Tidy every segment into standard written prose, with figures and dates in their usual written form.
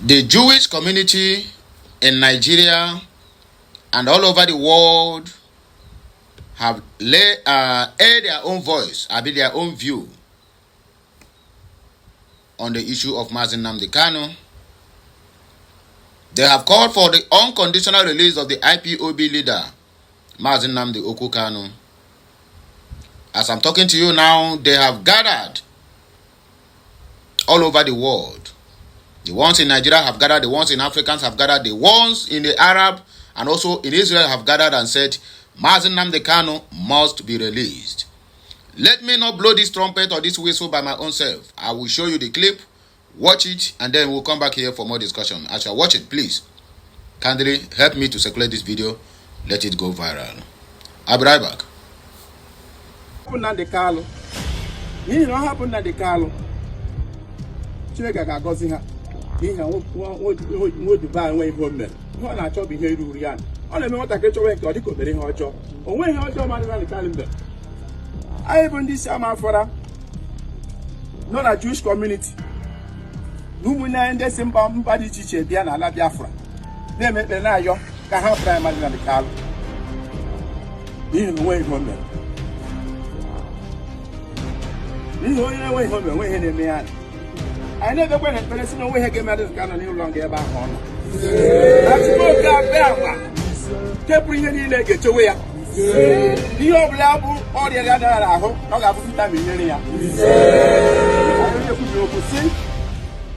The Jewish community in Nigeria and all over the world have aired their own voice, their own view on the issue of Nnamdi Kanu. They have called for the unconditional release of the IPOB leader, Nnamdi Kanu. As I'm talking to you now, they have gathered all over the world. The ones in Nigeria have gathered, the ones in Africans have gathered, the ones in the Arab and also in Israel have gathered and said, Nnamdi Kanu must be released. Let me not blow this trumpet or this whistle by my own self. I will show you the clip, watch it, and then we'll come back here for more discussion. As you watch it, please, kindly help me to circulate this video. Let it go viral. I'll be right back. Nnamdi Kanu. N'ihi na ọ hapụ Nnamdi Kanu, Chineke ga-agọzi ha n'ihi na nwoduba enwe ihe o mere. Ihe ọ na-achọ bụ ihe ruru ya. Ọ na-eme nwatakịrị chọwa nke ọ dịka o mere ihe ọjọọ. O nweghị ihe ọjọọ ma Nnamdi Kanu mere. Anyị bụ ndị isi ama afọra nọ na Jewish community na ụmụnne anyị ndị si mba dị iche iche bịa n'ala Biafra na-eme ekpere na-ayọ ka ha hapụrụ anyị Nnamdi Kanu n'ihi na onweghị ihe o mere. N'ihi onye na-enwe ihe o mere, onwe ihe na-eme ya. Anyị na-ebekwa na ekpere si na onwe ihe ga-eme Nnamdi Kanu n'ụlọ nga ebe ahụ ọ nọ. Na tupu oge abịa agba kepụrụ ihe niile ga-echewe ya. Ihe ọ bụla bụ ọrịa ya dara ahụ, ọ ga-abụ vitamin nyere ya.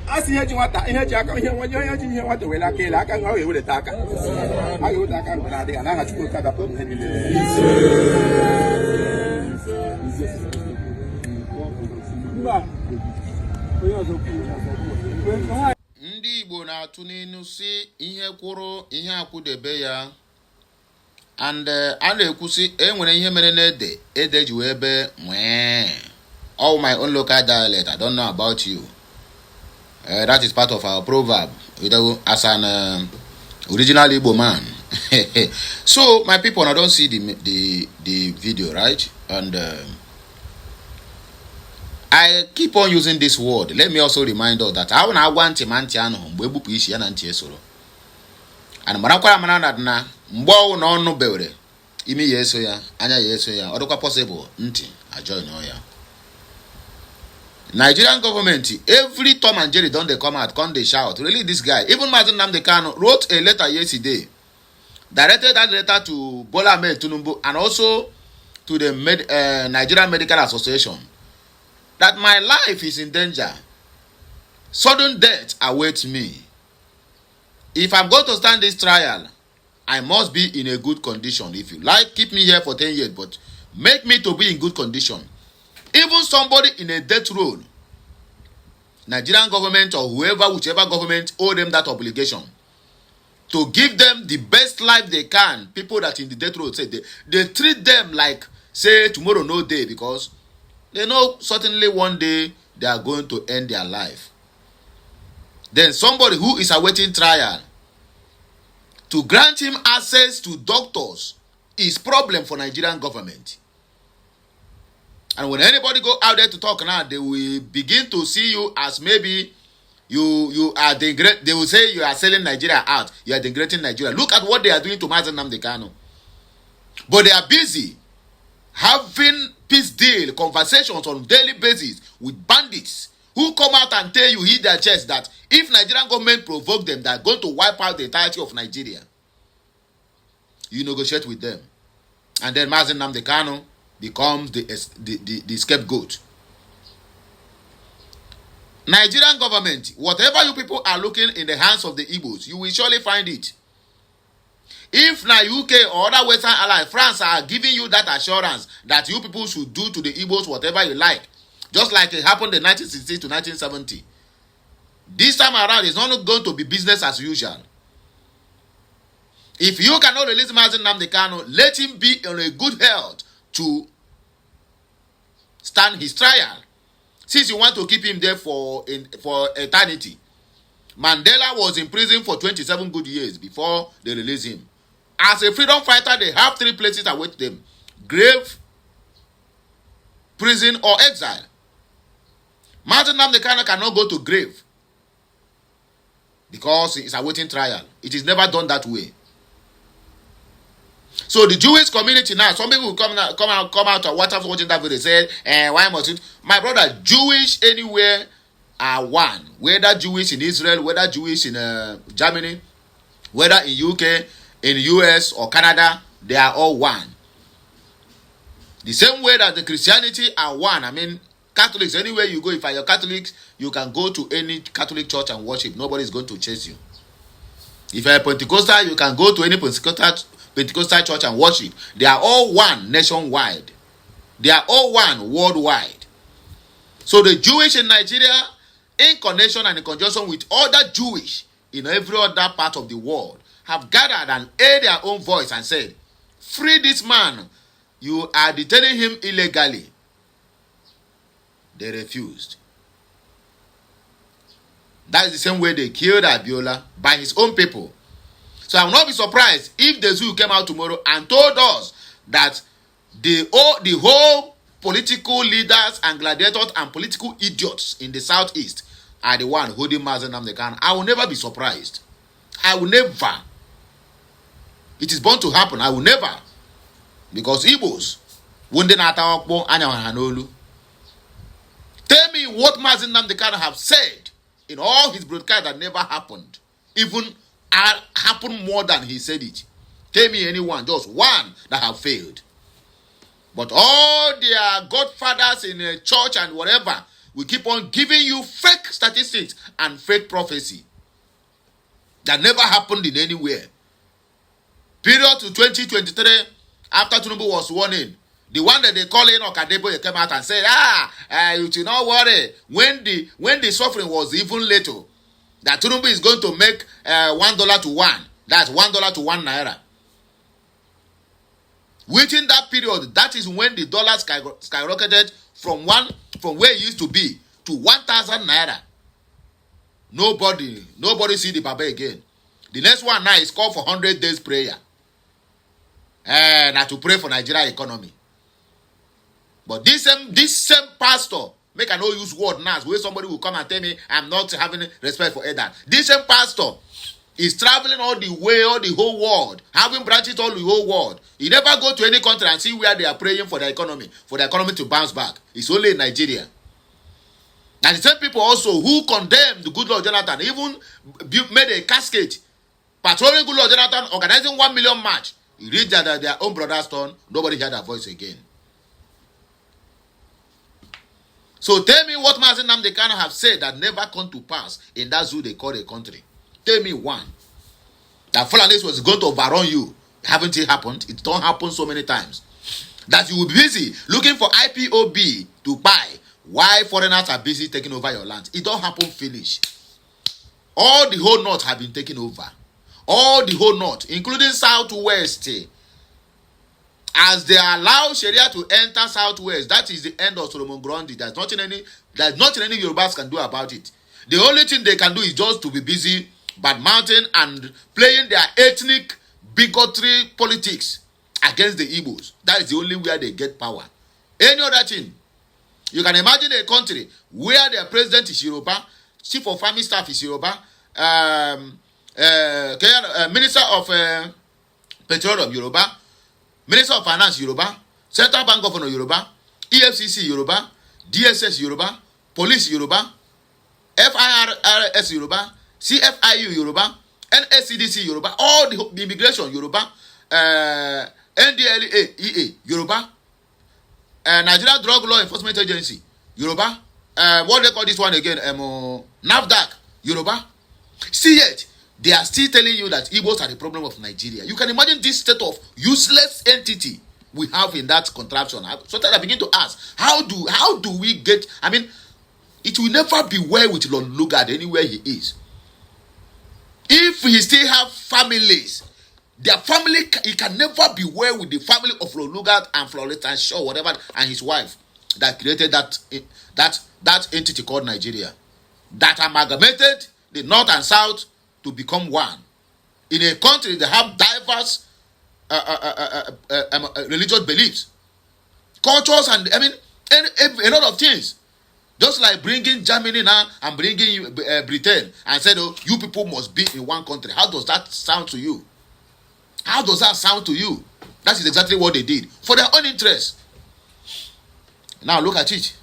Asị ihe ji nwata, ihe ji aka, ihe nwata were aka ele aka ha ga-eweleta aka. Ha ga-eweta aka mgbe na-adịghị anaghị Chukwu ka dapụ ihe niile. Ndị Igbo na-atụ n'inu si ihe kwụrụ ihe akwụdebe ya. And a na-ekwusi enwere ihe mere n'ede ede ji wee be nwee. All my own local dialect. I don't know about you. That is part of our proverb. As an original Igbo man. So my people, I don't see the video, right? And I keep on using this word. Let me also remind us that I want to mantiano mgbe ishi ya na ntị esoro. And marakwara mana na mgbe ọwụ na ọnụ bewere imi ya eso ya, anya ya eso ya, ọ dịkwa possible ntị ajoin ya. Nigerian government, every Tom and Jerry don't they come out, come they shout, really this guy. Even Nnamdi Kanu wrote a letter yesterday, directed that letter to Bola Ahmed Tinubu and also to the Nigerian Medical Association, that my life is in danger. Sudden death awaits me. If I'm going to stand this trial, I must be in a good condition. If you like, keep me here for 10 years, but make me to be in good condition. Even somebody in a death row, Nigerian government or whoever, whichever government, owe them that obligation to give them the best life they can. People that in the death row say they treat them like, say, tomorrow no day, because they know certainly one day they are going to end their life. Then somebody who is awaiting trial, to grant him access to doctors is problem for Nigerian government. And when anybody go out there to talk now, they will begin to see you as maybe you are degrading. They will say you are selling Nigeria out. You are degrading Nigeria. Look at what they are doing to Nnamdi Kanu. But they are busy having peace deal conversations on daily basis with bandits who come out and tell you, hit their chest, that if Nigerian government provoke them, they are going to wipe out the entirety of Nigeria. You negotiate with them. And then Nnamdi Kanu becomes the scapegoat. Nigerian government, whatever you people are looking in the hands of the Igbos, you will surely find it. If now UK or other Western allies, France are giving you that assurance that you people should do to the Igbos whatever you like, just like it happened in 1960 to 1970. This time around, it's not going to be business as usual. If you cannot release Nnamdi Kanu, let him be in a good health to stand his trial. Since you want to keep him there for eternity. Mandela was in prison for 27 good years before they released him. As a freedom fighter, they have 3 places await them: grave, prison, or exile. Nnamdi Kanu cannot go to grave. because it's awaiting trial. It is never done that way. So the Jewish community now, some people will come out or WhatsApp watching that video, say, why must it? My brother, Jewish anywhere are one. Whether Jewish in Israel, whether Jewish in Germany, whether in UK, in US or Canada, they are all one. The same way that the Christianity are one. I mean, Catholics, anywhere you go, if you're Catholics, you can go to any Catholic church and worship. Nobody is going to chase you. If you're a Pentecostal, you can go to any Pentecostal church and worship. They are all one nationwide. They are all one worldwide. So the Jewish in Nigeria, in connection and in conjunction with other Jewish in every other part of the world, have gathered and aired their own voice and said, free this man. You are detaining him illegally. They refused. That is the same way they killed Abiola by his own people. So I will not be surprised if the zoo came out tomorrow and told us that the whole political leaders and gladiators and political idiots in the southeast are the one holding Nnamdi Kanu. I will never be surprised. I will never. It is bound to happen. I will never. Because Igbos, tell me what Nnamdi Kanu have said in all his broadcasts that never happened. Even happened more than he said it. Tell me anyone, just one that have failed. But all their godfathers in a church and whatever will keep on giving you fake statistics and fake prophecy that never happened in anywhere. Period to 2023, after Tinubu was sworn in, the one that they call in Okadebo, they came out and said, you should not worry. When the suffering was even little, that Tinubu is going to make $1 to 1. That's $1 to 1 naira. Within that period, that is when the dollar skyrocketed from where it used to be to 1,000 naira. Nobody see the Baba again. The next one now is called for 100 days prayer. Now to pray for Nigeria economy. But this same pastor, make I no use word now, where somebody will come and tell me I'm not having respect for that. This same pastor is traveling all the whole world, having branches all the whole world. He never go to any country and see where they are praying for the economy to bounce back. It's only in Nigeria. And the same people also who condemned the Goodluck Jonathan, even made a casket, patrolling Goodluck Jonathan, organizing 1 million march. He reached their own brother's turn. Nobody heard their voice again. So tell me what Nnamdi Kanu have said that never come to pass in that zoo they call a country. Tell me one. That Fulanis was going to overrun you. Haven't it happened? It don't happen so many times. That you will be busy looking for IPOB to buy while foreigners are busy taking over your land. It don't happen finish. All the whole north have been taken over. All the whole north, including southwest. As they allow Sharia to enter southwest, that is the end of Solomon Grundy. There's nothing any Yorubas can do about it. The only thing they can do is just to be busy badmouthing and playing their ethnic bigotry politics against the Igbos. That is the only way they get power. Any other thing, you can imagine a country where their president is Yoruba, chief of army staff is Yoruba, minister of petroleum Yoruba, minister of finance Yoruba, central bank governor Yoruba, EFCC Yoruba, DSS Yoruba, police Yoruba, FIRS Yoruba, CFIU Yoruba, NSCDC Yoruba, all the immigration Yoruba, NDLEA EA Yoruba, Nigeria Drug Law Enforcement Agency Yoruba, what they call this one again, NAFDAC Yoruba. See it, they are still telling you that Igbos are the problem of Nigeria. You can imagine this state of useless entity we have in that contraption. So that I begin to ask, how do we get? I mean, it will never be well with Lord Lugard anywhere he is. If he still have families, their family, he can never be well with the family of Lord Lugard and Floretta Shaw, whatever, and his wife that created that entity called Nigeria, that amalgamated the north and south to become one. In a country that have diverse religious beliefs, cultures, and I mean a lot of things. Just like bringing Germany now and bringing Britain and said, oh, you people must be in one country. How does that sound to you? How does that sound to you? That is exactly what they did for their own interest. Now look at it.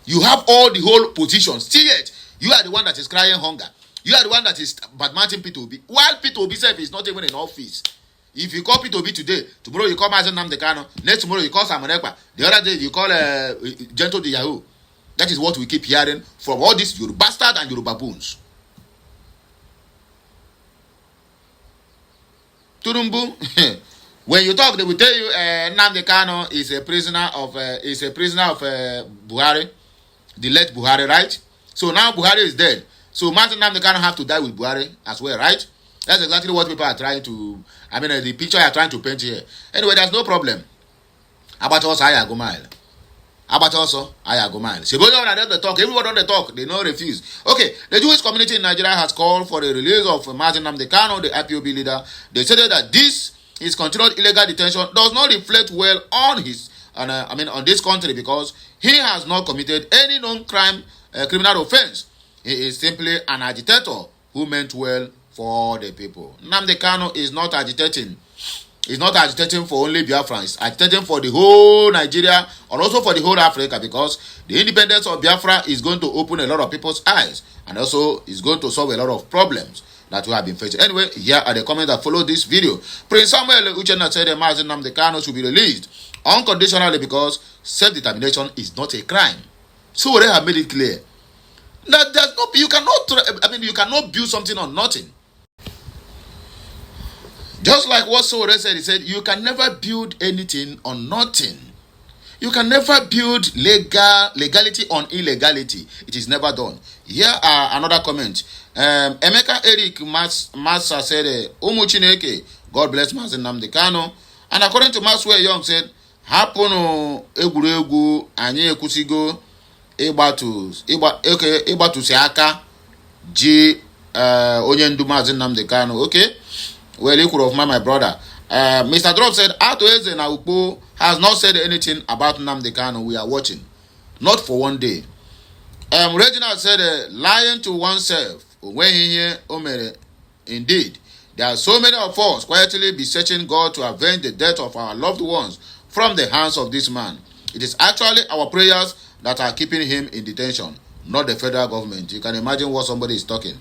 You have all the whole positions. Still yet, you are the one that is crying hunger. You are the one that is badmouthing P2B. While P2B self is not even in office. If you call P2B today, tomorrow you call Nnamdi Kanu, next tomorrow you call Samonekpa, the other day you call Gentle the Yahoo. That is what we keep hearing from all these Yoruba bastards and Yoruba baboons. Turumbu, when you talk, they will tell you Nnamdi Kanu is a prisoner of Buhari, the late Buhari, right? So now Buhari is dead. So Martin Nnamdi Kanu have to die with Buhari as well, right? That's exactly what people are trying to, the picture you are trying to paint here. Anyway, there's no problem. About us, I go mile. About also, I go mile. So on the talk, everyone on the talk, they no refuse. Okay, the Jewish community in Nigeria has called for the release of Martin Nnamdi Kanu, the IPOB leader. They said that this his continued illegal detention does not reflect well on his, on this country because he has not committed any known criminal offense. He is simply an agitator who meant well for the people. Nnamdi Kanu is not agitating. He's not agitating for only Biafra. He's agitating for the whole Nigeria and also for the whole Africa because the independence of Biafra is going to open a lot of people's eyes and also is going to solve a lot of problems that we have been facing. Anyway, here are the comments that follow this video. Prince Samuel Uchenna said that Mazi Nnamdi Kanu should be released unconditionally because self-determination is not a crime. So they have made it clear that there's no, you cannot build something on nothing. Just like what Sowore said, he said, you can never build anything on nothing. You can never build legality on illegality. It is never done. Here are another comment. Emeka Eric Massa said, Umu Chineke, God bless Mazi Nnamdi Kanu. And according to Maxwell Young said, Hapono egwuregwu anyị ekwusigo ịgbatu si aka ji onye ndu Mazi Nnamdi Kanu. Okay? Well, equal of my brother. Mr. Drop said, Ato Eze na Ukpo has not said anything about Nnamdi Kanu. We are watching. Not for one day. Reginald said, lying to oneself. When he hear Omere, indeed, there are so many of us quietly beseeching God to avenge the death of our loved ones from the hands of this man. It is actually our prayers that are keeping him in detention, not the federal government. You can imagine what somebody is talking.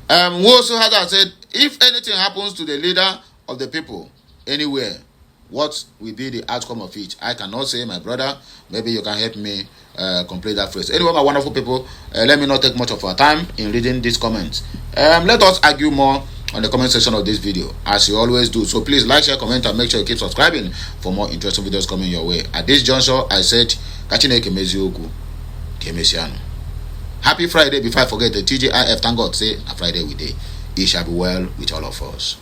Wosu Hada said, if anything happens to the leader of the people anywhere, what will be the outcome of it? I cannot say, my brother. Maybe you can help me complete that phrase. Anyway, my wonderful people, let me not take much of our time in reading these comments. Let us argue more on the comment section of this video, as you always do. So please like, share, comment, and make sure you keep subscribing for more interesting videos coming your way. At this juncture, I said, Kachineke Meziogu Kemesiano. Happy Friday. Before I forget, the TGIF, thank God, say, a Friday we day. It shall be well with all of us.